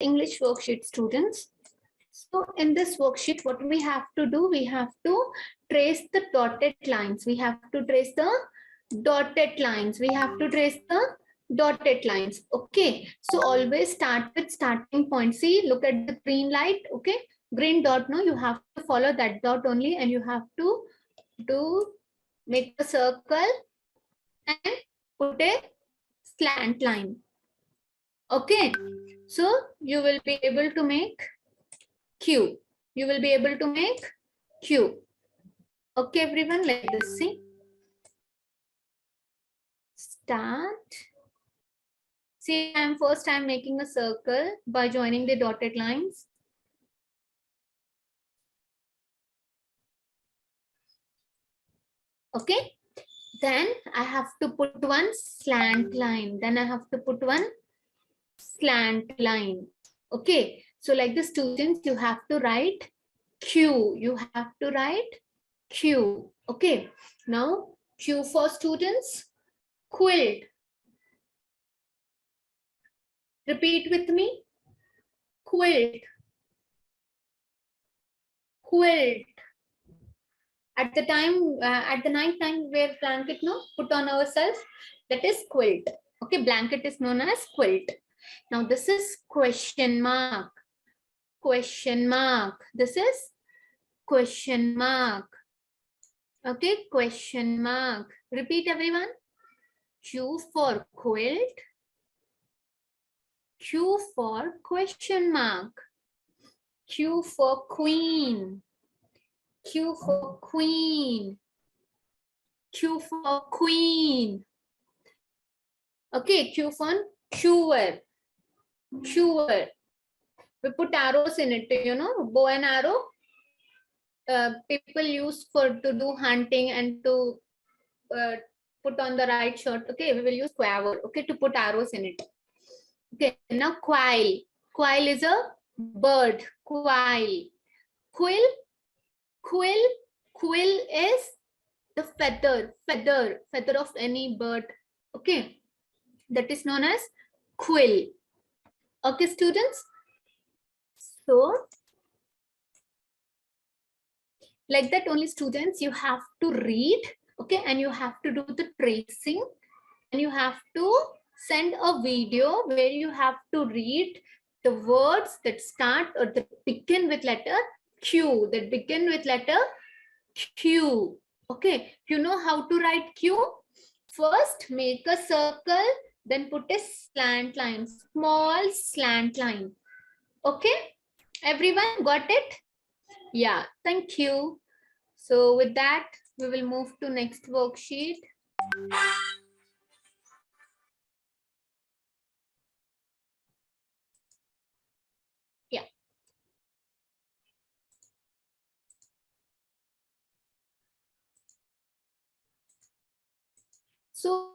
English worksheet, students. So in this worksheet, what we have to do, we have to trace the dotted lines. We have to trace the dotted lines. We have to trace the dotted lines. Okay. So always start with starting point. See, look at the green light. Okay. Green dot. No, you have to follow that dot only, and you have to make a circle and put a slant line. Okay. So you will be able to make Q. You will be able to make Q. Okay, everyone, let us see. Start. See, I'm making a circle by joining the dotted lines. Okay. Then I have to put one slant line. Then I have to put one slant line. Okay. So like the students, you have to write Q. You have to write Q. Okay. Now Q for students, quilt. Repeat with me. Quilt. Quilt. At the night time, wear blanket, no, put on ourselves. That is quilt. Okay, blanket is known as quilt. Now this is question mark. Question mark. This is question mark. Okay, question mark. Repeat, everyone. Q for quilt. Q for question mark. Q for queen. Q for queen. Q for queen. Okay, Q for cure. Cure. We put arrows in it, you know, bow and arrow. People use to do hunting and to put on the right shot. Okay, we will use quiver. Okay, to put arrows in it. Okay, now quail. Quail is a bird. Quail. Quill. Quill. Quill is the feather of any bird. Okay, that is known as quill. Okay, students. So like that only, students, you have to read. Okay, and you have to do the tracing, and you have to send a video where you have to read the words that start or that begin with letter Q, that begin with letter Q. Okay, you know how to write Q? First, make a circle, then put a slant line, small slant line. Okay, everyone got it? Yeah, thank you. So with that, we will move to next worksheet. Yeah. So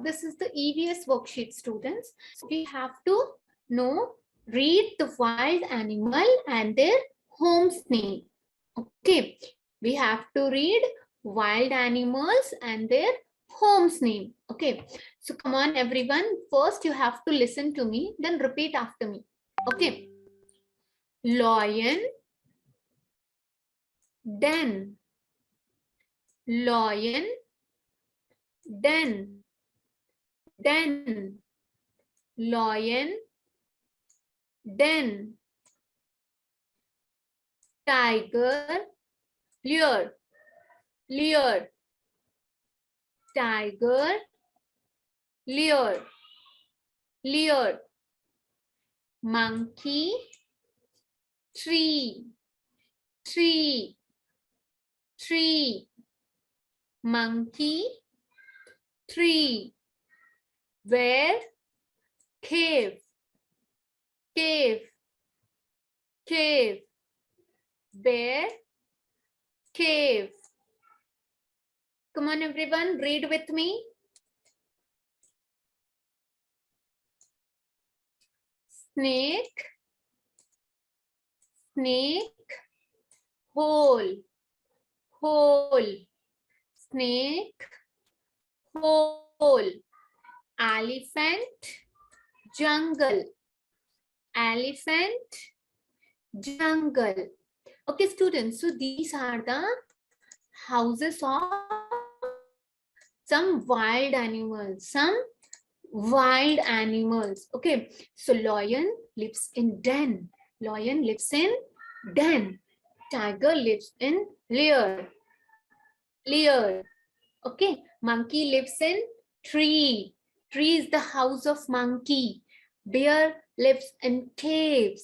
this is the EVS worksheet, students. So we have to know, read the wild animal and their home's name. Okay, we have to read wild animals and their home's name. Okay, so come on, everyone. First, you have to listen to me, then repeat after me. Okay, lion, den, lion, den, den, lion, den, tiger, lear, lear, tiger, lear, lear, monkey, tree, tree, tree, monkey, tree, bear, cave, cave, cave, bear, cave. Come on, everyone, read with me. Snake, snake, hole, hole, snake, hole, elephant, jungle, elephant, jungle. Okay, students, so these are the houses of some wild animals, Okay, so lion lives in den. Lion lives in den. Tiger lives in lair. Okay, monkey lives in tree. Tree is the house of monkey. Bear lives in cave.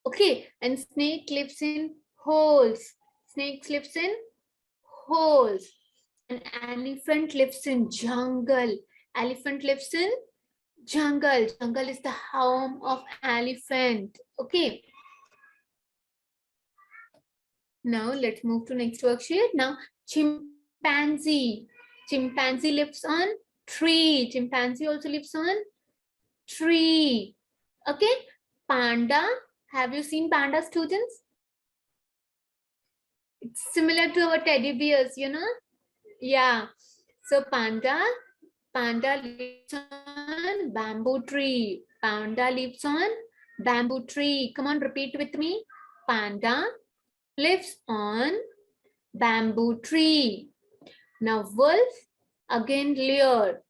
Okay, and snake lives in holes. Snakes lives in holes. An elephant lives in jungle. Elephant lives in jungle. Jungle is the home of elephant. Okay. Now let's move to next worksheet. Now chimpanzee. Chimpanzee lives on tree. Chimpanzee also lives on tree. Okay. Panda. Have you seen panda, students? It's similar to our teddy bears, you know? Yeah. So panda lives on bamboo tree. Panda lives on bamboo tree. Come on, repeat with me. Panda lives on bamboo tree. Now wolf, again lair.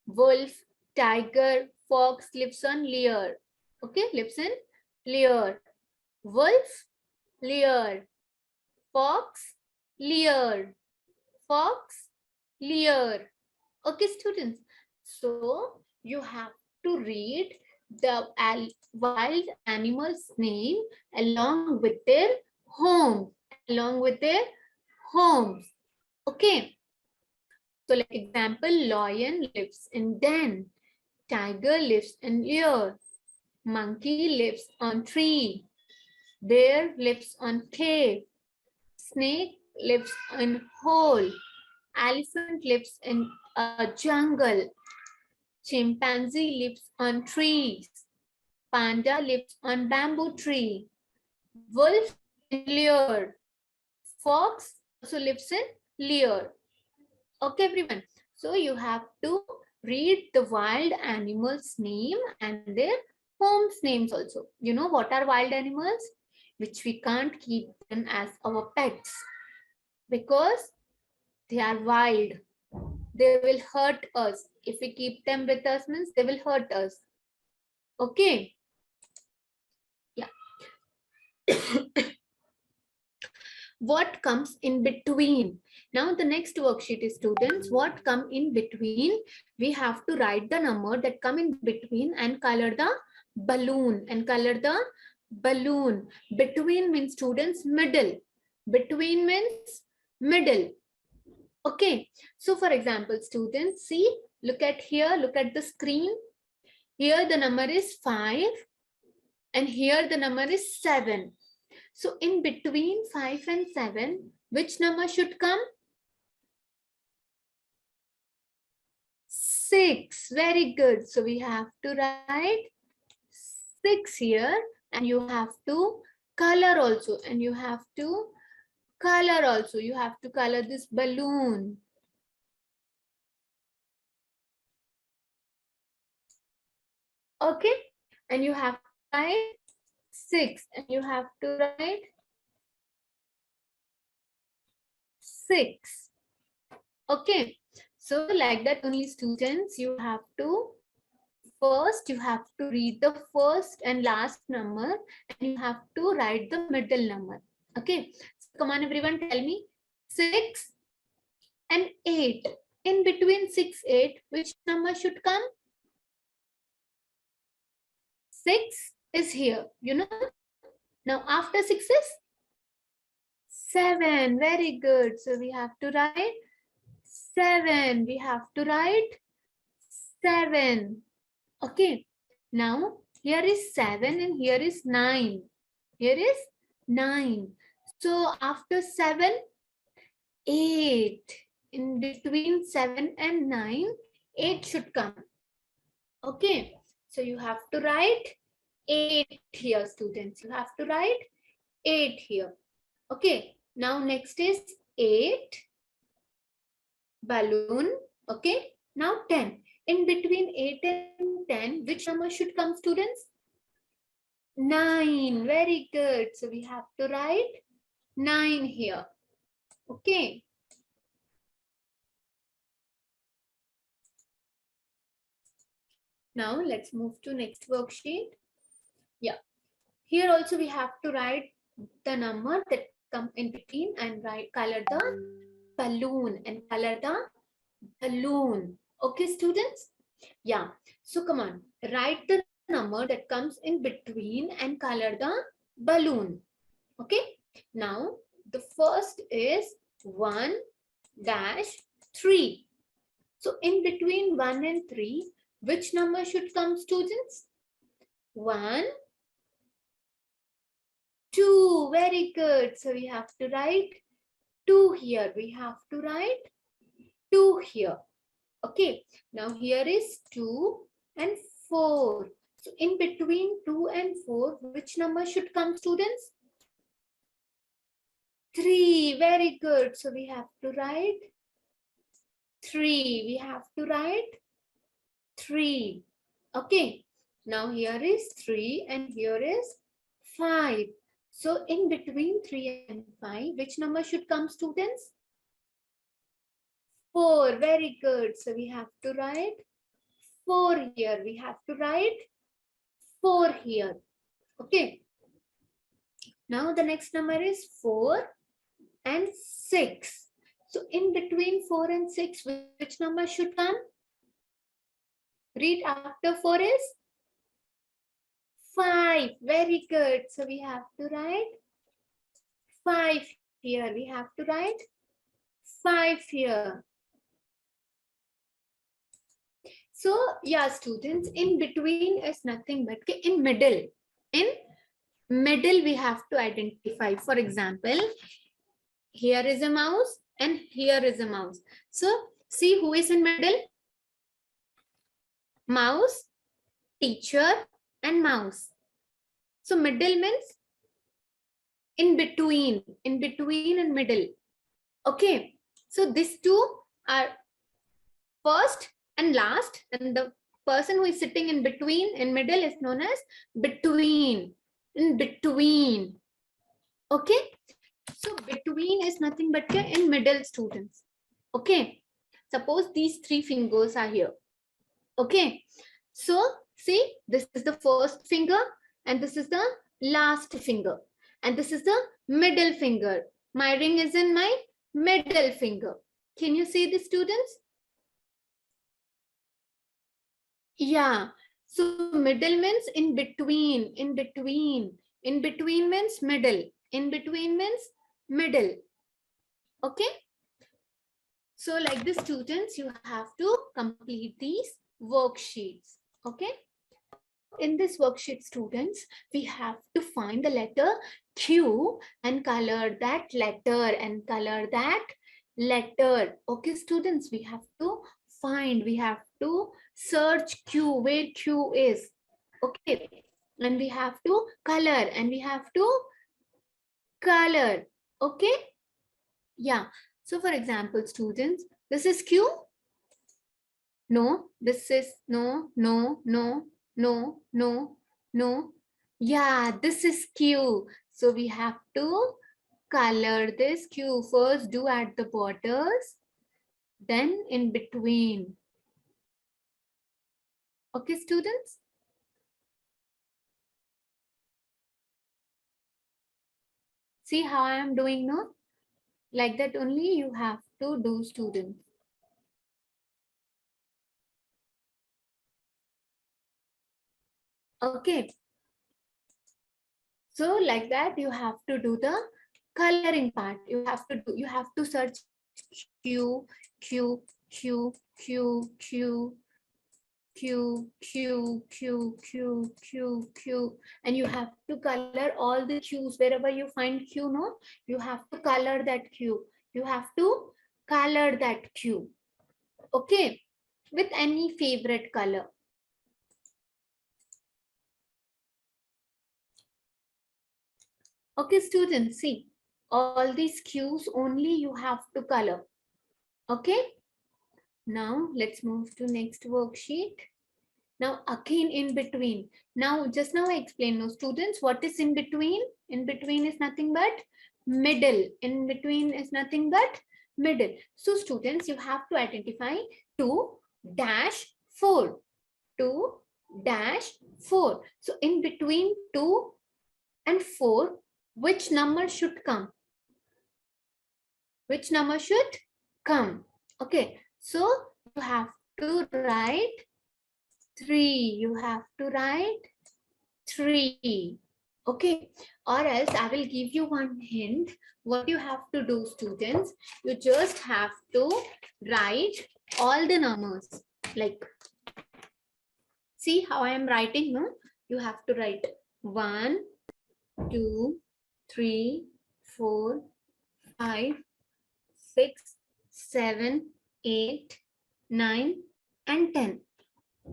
Wolf, tiger, fox lives on lair. Okay, lives in lair. Wolf, lair. Fox, lair. Fox, lair. Okay, students. So you have to read the wild animals' name along with their home. Along with their homes. Okay. So like example, lion lives in den. Tiger lives in lair. Monkey lives on tree. Bear lives on cave. Snake lives in hole. Elephant lives in a jungle. Chimpanzee lives on trees. Panda lives on bamboo tree. Wolf in lair. Fox also lives in lair. Okay, everyone. So you have to read the wild animals' name and their homes names also. You know what are wild animals? Which we can't keep them as our pets because they are wild. They will hurt us. If we keep them with us means they will hurt us. Okay. Yeah. What comes in between? Now the next worksheet is students, what come in between? We have to write the number that come in between and color the balloon Between means students middle. Between means middle. Okay. So for example, students, see, look at here, look at the screen. Here the number is 5 and here the number is 7. So in between 5 and 7, which number should come? 6. Very good. So we have to write 6 here and you have to color also. You have to color this balloon. Okay. And you have to write 6 and you have to write 6. Okay. So like that only students, you have to read the first and last number and you have to write the middle number. Okay. So come on everyone, tell me 6 and 8. In between 6, 8, which number should come? 6 is here, you know. Now after 6 is 7. Very good. So we have to write 7. We have to write 7. Okay. Now here is 7 and here is 9. Here is 9. So after 7, 8. In between 7 and 9, 8 should come. Okay. So you have to write 8 here, students. You have to write 8 here. Okay. Now next is 8. Balloon. Okay. Now 10. in between 8 and 10, which number should come, students? 9. Very good. So we have to write 9 here. Okay. Now let's move to next worksheet. Yeah. Here also we have to write the number that come in between and write color the balloon and color the balloon. Okay, students? Yeah. So come on, write the number that comes in between and color the balloon. Okay. Now the first is 1 dash 3. So in between 1 and 3, which number should come, students? 1, 2. Very good. So we have to write 2 here. We have to write 2 here. Okay. Now here is 2 and 4. So in between 2 and 4, which number should come, students? 3. Very good. So we have to write 3. We have to write 3. Okay. Now here is 3 and here is 5. So in between 3 and 5, which number should come, students? 4. Very good. So we have to write 4 here. We have to write 4 here. Okay. Now the next number is 4 and 6. So in between 4 and 6, which number should come? Read after 4 is 5. Very good. So we have to write 5 here. We have to write 5 here. So yeah, students, in between is nothing but in middle. In middle, we have to identify. For example, here is a mouse and here is a mouse. So see who is in middle? Mouse, teacher, and mouse. So middle means in between and middle. Okay. So these two are first and last, and the person who is sitting in between, in middle, is known as between. In between. Okay. So between is nothing but in middle, students. Okay. Suppose these 3 fingers are here. Okay. So see, this is the first finger and this is the last finger. And this is the middle finger. My ring is in my middle finger. Can you see the students? Yeah. So middle means in between, in between. In between means middle. In between means middle. Okay. So like the students, you have to complete these worksheets. Okay. In this worksheet, students, we have to find the letter Q and color that letter and color that letter. Okay, students, we have to find, we have to search Q, where Q is. Okay, and we have to color and we have to color. Okay, yeah. So for example, students, this is Q. No, this is no, no, no, no, no, no. Yeah, this is Q. So we have to color this Q. First do at the borders, then in between. Okay, students? See how I am doing now? Like that only you have to do, students. Okay. So like that you have to do the coloring part. You have to search Q, Q, Q, Q, Q, Q, Q, Q, Q, Q, Q, and you have to color all the Qs. Wherever you find Q, no, you have to color that Q. You have to color that Q. Okay, with any favorite color. Okay, students, see, all these Qs only you have to color. Okay, Now let's move to next worksheet. Now again in between. Now just now I explained, no students, what is in between? In between is nothing but middle. In between is nothing but middle. So students, you have to identify 2 dash 4. 2 dash 4. So in between 2 and 4, which number should come? Which number should come? Okay, so you have to write 3. You have to write 3. Okay, or else I will give you one hint. What you have to do, students, you just have to write all the numbers. Like, see how I am writing, no? You have to write 1, 2, 3, 4, 5, 6, 7, 8, 9, and 10.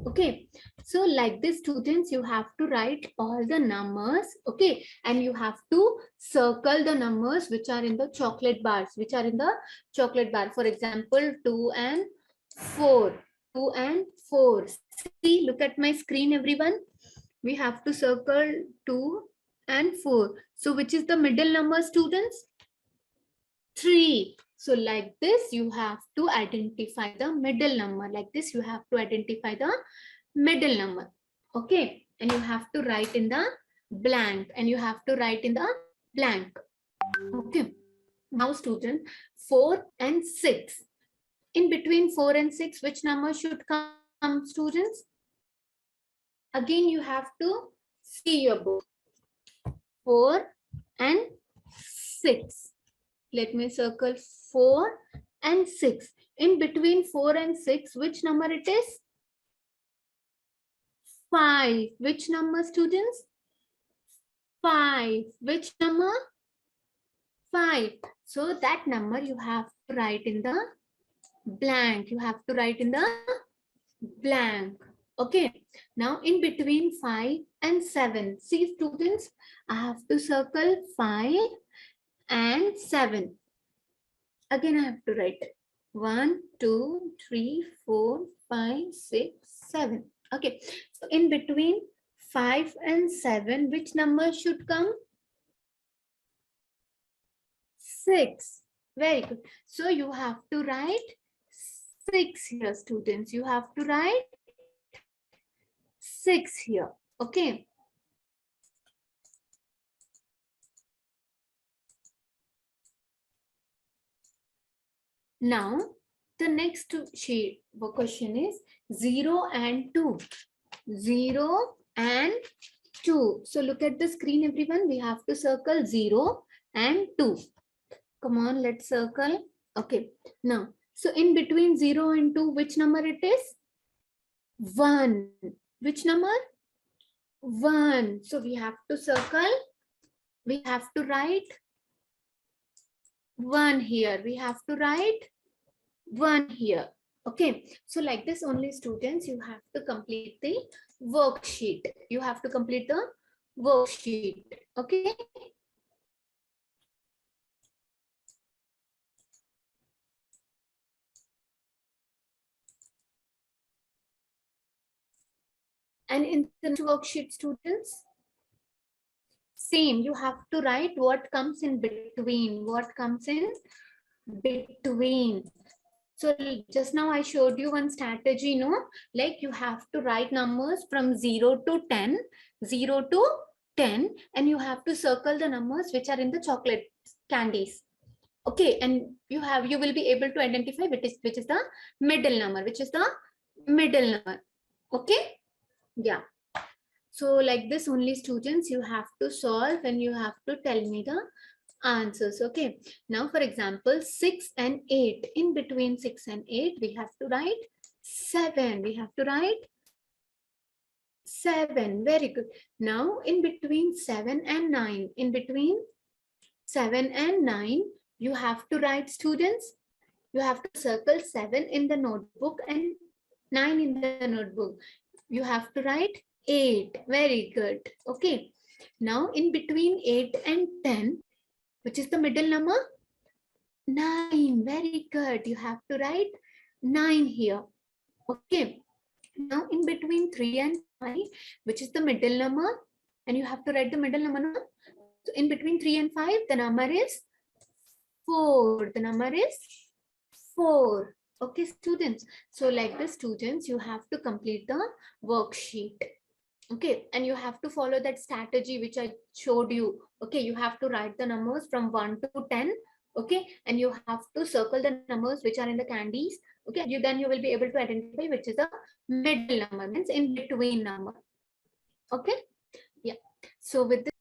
Okay, so like this, students, you have to write all the numbers. Okay, and you have to circle the numbers which are in the chocolate bars, which are in the chocolate bar. For example, 2 and 4. 2 and 4. See, look at my screen, everyone. We have to circle 2 and 4. So which is the middle number, students? 3. So like this, you have to identify the middle number. Like this, you have to identify the middle number. Okay. And you have to write in the blank. And you have to write in the blank. Okay. Now student, 4 and 6. In between 4 and 6, which number should come, students? Again, you have to see your book. 4 and 6. Let me circle 4 and 6. In between 4 and 6, which number it is? 5. Which number, students? 5. Which number? 5. So that number you have to write in the blank. You have to write in the blank. Okay. Now in between 5 and 7. See, students, I have to circle 5 and 7. Again, I have to write 1, 2, 3, 4, 5, 6, 7. Okay. So in between 5 and 7, which number should come? 6. Very good. So you have to write 6 here, students. You have to write 6 here. Okay. Now, the next question is 0 and 2. 0 and 2. So look at the screen, everyone. We have to circle 0 and 2. Come on, let's circle. Okay. Now, so in between 0 and 2, which number it is? 1. Which number? 1. So we have to circle. We have to write 1 here. We have to write 1 here. Okay. So like this only, students, you have to complete the worksheet. You have to complete the worksheet. Okay. And in the worksheet, students, same, you have to write what comes in between. What comes in between. So just now I showed you one strategy, no? Like you have to write numbers from 0 to 10, 0 to 10, and you have to circle the numbers which are in the chocolate candies. Okay, and you will be able to identify which is the middle number, which is the middle number. Okay, yeah. So like this only, students, you have to solve and you have to tell me the answers. Okay. Now, for example, 6 and 8. In between 6 and 8, we have to write 7. We have to write 7. Very good. Now, in between 7 and 9. In between 7 and 9, you have to write, students. You have to circle 7 in the notebook and 9 in the notebook. You have to write 8. Very good. Okay. Now, in between 8 and 10, which is the middle number? 9. Very good. You have to write 9 here. Okay. Now in between 3 and 5, which is the middle number, and you have to write the middle number. No? So in between 3 and 5, the number is 4. The number is 4. Okay, students. So like the students, you have to complete the worksheet. Okay, and you have to follow that strategy which I showed you. Okay, you have to write the numbers from 1 to 10. Okay, and you have to circle the numbers which are in the candies. Okay, then you will be able to identify which is the middle number, means in between number. Okay, yeah. So with this